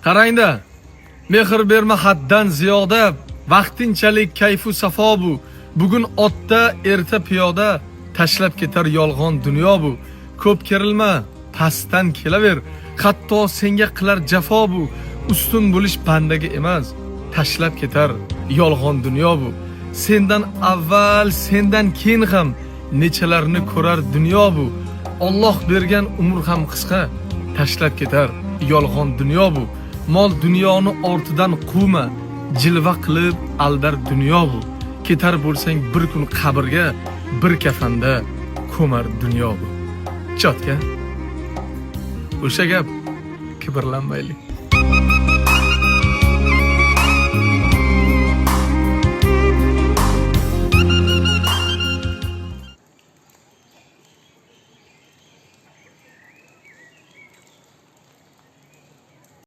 Qarangda, mehr berma haddan ziyoda, vaqtinchalik kayfu safo bu. Bugun otda, erta piyoda, tashlab ketar yolg'on dunyo bu. Ko'p kerilma, pastdan kelaver, hatto senga qilar jafo bu. Ustun bo'lish bandaga emas, tashlab ketar yolg'on dunyo bu. Sendan avval, sendan keyin ham nechalarni ko'rar dunyo bu. Alloh bergan umr ham qisqa, tashlab ketar yolg'on dunyo bu. Mol dunyoni ortidan quvma, jilva qilib aldar dunyo bu. Ketar bo'lsang bir kun qabrga, bir kafanda ko'mar dunyo bu. Chotka. O'sha gap kibrlanmaylik.